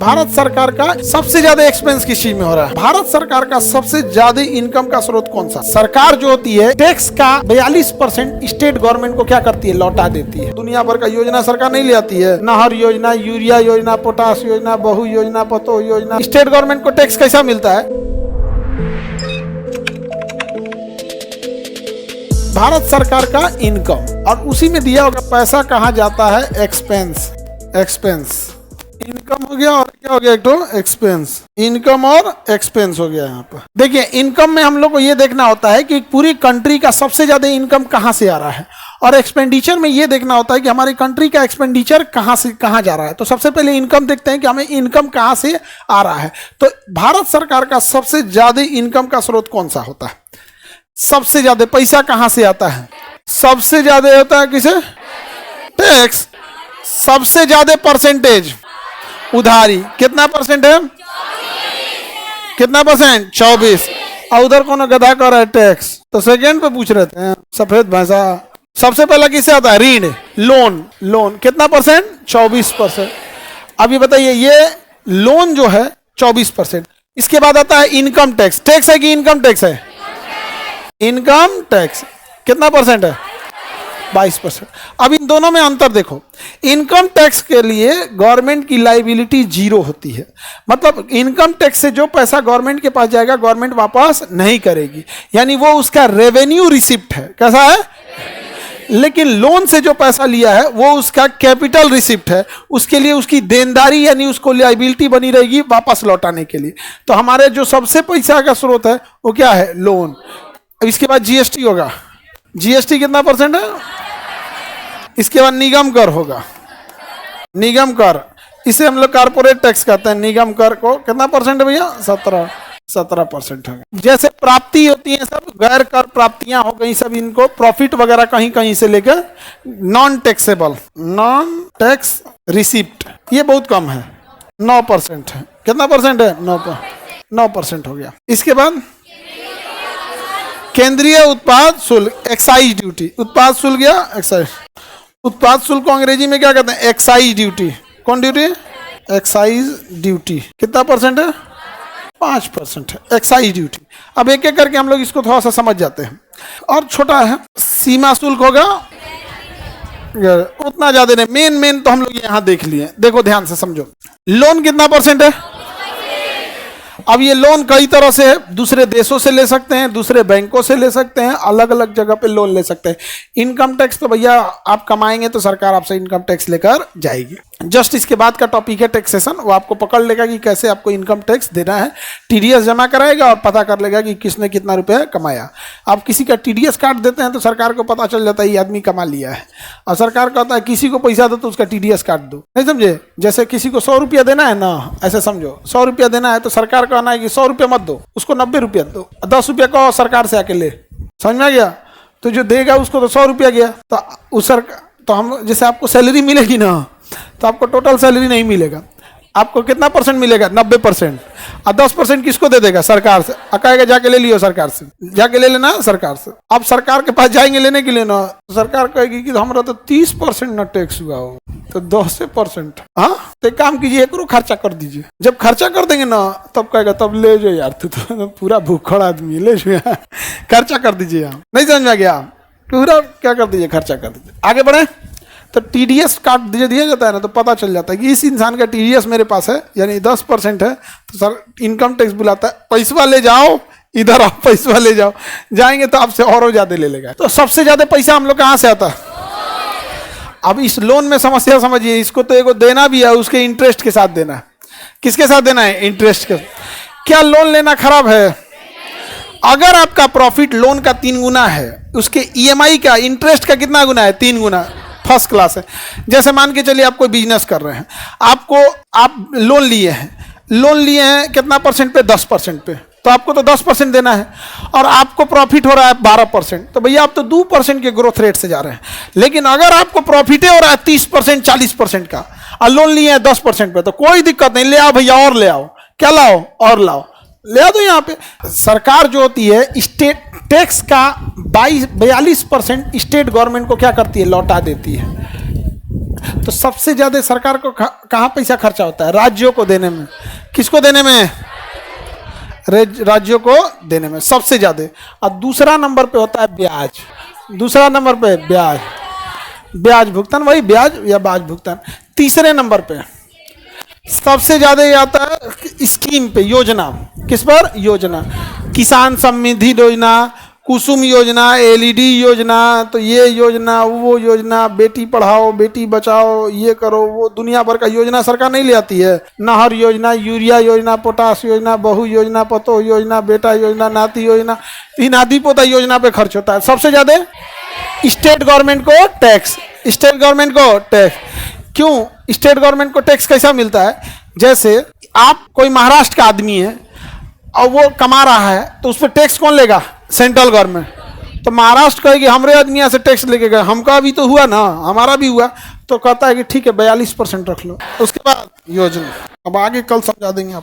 भारत सरकार का सबसे ज्यादा एक्सपेंस किस चीज में हो रहा है? भारत सरकार का सबसे ज्यादा इनकम का स्रोत कौन सा? सरकार जो होती है टैक्स का 42% स्टेट गवर्नमेंट को क्या करती है? लौटा देती है। दुनिया भर का योजना सरकार नहीं ले आती है, नहर योजना, यूरिया योजना, पोटास योजना, बहु योजना, पतो योजना। स्टेट गवर्नमेंट को टैक्स कैसा मिलता है? भारत सरकार का इनकम और उसी में दिया होगा पैसा कहाँ जाता है? एक्सपेंस। एक्सपेंस इनकम हो गया और क्या हो गया? एक तो एक्सपेंस। इनकम और एक्सपेंस हो गया। यहाँ पर देखिए इनकम में हम लोग को ये देखना होता है कि पूरी कंट्री का सबसे ज्यादा इनकम कहाँ से आ रहा है, और एक्सपेंडिचर में ये देखना होता है कि हमारी कंट्री का एक्सपेंडिचर कहाँ से कहाँ जा रहा है। तो सबसे पहले इनकम देखते हैं कि हमें इनकम कहाँ से आ रहा है। तो भारत सरकार का सबसे ज्यादा इनकम का स्रोत कौन सा होता है? सबसे ज्यादा पैसा कहाँ से आता है? सबसे ज्यादा होता है किसे? टैक्स। सबसे ज्यादा परसेंटेज उधारी कितना परसेंट है? कितना परसेंट? 24। और उधर कौन गधा कर रहा है? टैक्स। तो सेकेंड पे पूछ रहे थे सफेद भैंसा। सबसे पहला किससे आता है? ऋण, लोन। लोन कितना परसेंट? 24%। अभी बताइए ये लोन जो है 24%। इसके बाद आता है इनकम टैक्स। टैक्स है कि इनकम टैक्स है? इनकम टैक्स कितना परसेंट है? 22%। अब इन दोनों में अंतर देखो। इनकम टैक्स के लिए गवर्नमेंट की लायबिलिटी 0 होती है, मतलब इनकम टैक्स से जो पैसा गवर्नमेंट के पास जाएगा गवर्नमेंट वापस नहीं करेगी, यानी वो उसका रेवेन्यू रिसिप्ट है। कैसा है? लेकिन लोन से जो पैसा लिया है वो उसका कैपिटल रिसिप्ट है, उसके लिए उसकी देनदारी यानी उसको लायबिलिटी बनी रहेगी वापस लौटाने के लिए। तो हमारे जो सबसे पैसा का स्रोत है वो क्या है? लोन। इसके बाद जीएसटी होगा। जीएसटी कितना परसेंट है? इसके बाद निगम कर होगा। निगम कर, इसे हम लोग कारपोरेट टैक्स कहते हैं। निगम कर को कितना परसेंट है भैया? 17% है। जैसे प्राप्ति होती है सब गैर कर प्राप्तियां हो गई सब, इनको प्रॉफिट वगैरह कहीं कहीं से लेकर non taxable, non tax receipt, ये बहुत कम है, 9% है। कितना परसेंट है? 9% हो गया। इसके बाद केंद्रीय उत्पाद शुल्क, एक्साइज ड्यूटी। उत्पाद शुल्क गया एक्साइज। उत्पाद शुल्क को अंग्रेजी में क्या कहते हैं? Excise duty. कौन ड्यूटी? Excise duty. कितना परसेंट है? 5% है एक्साइज ड्यूटी। अब एक एक करके हम लोग इसको थोड़ा सा समझ जाते हैं। और छोटा है सीमा शुल्क होगा, उतना ज्यादा नहीं। मेन तो हम लोग यहाँ देख लिए। देखो ध्यान से समझो। लोन कितना परसेंट है? अब ये लोन कई तरह से है, दूसरे देशों से ले सकते हैं, दूसरे बैंकों से ले सकते हैं, अलग अलग जगह पे लोन ले सकते हैं। इनकम टैक्स तो भैया आप कमाएंगे तो सरकार आपसे इनकम टैक्स लेकर जाएगी। जस्ट इसके बाद का टॉपिक है टैक्सेशन, वो आपको पकड़ लेगा कि कैसे आपको इनकम टैक्स देना है। टीडीएस जमा कराएगा और पता कर लेगा कि किसने कितना रुपया कमाया। आप किसी का टीडीएस काट देते हैं तो सरकार को पता चल जाता है ये आदमी कमा लिया है, और सरकार कहता है किसी को पैसा दो तो उसका टीडीएस काट दो। नहीं समझे? जैसे किसी को 100 रुपया देना है ना, ऐसे समझो 100 रुपया देना है तो सरकार कहना है कि 100 रुपया मत दो, उसको 90 रुपया दो, 10 रुपया कहो सरकार से आके ले। समझ में आ गया? तो जो देगा उसको तो 100 रुपया गया। तो उस सरकार तो हम जैसे आपको सैलरी मिलेगी ना, तो आपको टोटल सैलरी नहीं मिलेगा। आपको कितना परसेंट मिलेगा? 90%। और 10% किसको दे देगा? सरकार से। कहेगा जाके ले लियो सरकार से, जाके ले लेना सरकार से। आप सरकार के पास जाएंगे लेने के लिए ना, सरकार कहेगी कि हमारा तो 30% ना टैक्स हुआ हो, तो 10%। हाँ तो एक काम कीजिए, एक खर्चा कर दीजिए। जब खर्चा कर देंगे ना तब कहेगा तब ले जाओ यार, तो पूरा भूखड़ आदमी ले जाओ, खर्चा कर दीजिए। आप नहीं समझ में गया? पूरा क्या कर दीजिए? खर्चा कर दीजिए। आगे बढ़े तो टीडीएस काट दिया जाता है ना, तो पता चल जाता है कि इस इंसान का टीडीएस मेरे पास है, यानी 10% है। तो सर इनकम टैक्स बुलाता है, पैसा ले जाओ, इधर आओ पैसा ले जाओ। जाएंगे तो आपसे और ज्यादा ले लेगा। तो सबसे ज्यादा पैसा हम लोग कहाँ से आता है? अब इस लोन में समस्या समझिए। इसको तो एगो देना भी है, उसके इंटरेस्ट के साथ देना है। किसके साथ देना है? इंटरेस्ट के। क्या लोन लेना खराब है? अगर आपका प्रॉफिट लोन का 3 गुना है, उसके ईएमआई का इंटरेस्ट का कितना गुना है? 3 गुना। फर्स्ट क्लास है। जैसे मान के चलिए आप कोई बिजनेस कर रहे हैं, आप लोन लिए हैं कितना परसेंट पे? 10% पे। तो आपको तो 10% देना है, और आपको प्रॉफिट हो रहा है 12%। तो भैया आप तो 2% के ग्रोथ रेट से जा रहे हैं। लेकिन अगर आपको प्रॉफिट हो रहा है 30% 40% का, और लोन लिए हैं 10% पे, तो कोई दिक्कत नहीं, ले आओ भैया और ले आओ। क्या लाओ? और लाओ, ले आ दो। यहाँ पे सरकार जो होती है स्टेट टैक्स का 42% स्टेट गवर्नमेंट को क्या करती है? लौटा देती है। तो सबसे ज्यादा सरकार को कहाँ पैसा खर्चा होता है? राज्यों को देने में। किसको देने में? राज्यों को देने में सबसे ज्यादा। और दूसरा नंबर पे होता है ब्याज। दूसरा नंबर पे ब्याज, ब्याज भुगतान, वही ब्याज या ब्याज भुगतान। तीसरे नंबर पे सबसे ज्यादा ये आता है स्कीम पे, योजना। किस पर? योजना। किसान समृद्धि योजना, कुसुम योजना, एलईडी योजना, तो ये योजना, वो योजना, बेटी पढ़ाओ बेटी बचाओ, ये करो, वो दुनिया भर का योजना सरकार नहीं ले आती है। नहर योजना, यूरिया योजना, पोटास योजना, बहू योजना, पतो योजना, बेटा योजना, नाती योजना, नाती पोता योजना पे खर्च होता है सबसे ज्यादा। स्टेट गवर्नमेंट को टैक्स, स्टेट गवर्नमेंट को टैक्स। क्यों स्टेट गवर्नमेंट को टैक्स कैसा मिलता है? जैसे आप कोई महाराष्ट्र का आदमी है और वो कमा रहा है, तो उस पर टैक्स कौन लेगा? Central government. तो महाराष्ट्र कहेगी हमरे आदमी यहाँ से टैक्स लेके गए, हमका भी तो हुआ ना, हमारा भी हुआ, तो कहता है कि ठीक है 42% रख लो। उसके बाद योजना। अब आगे कल समझा देंगे आप।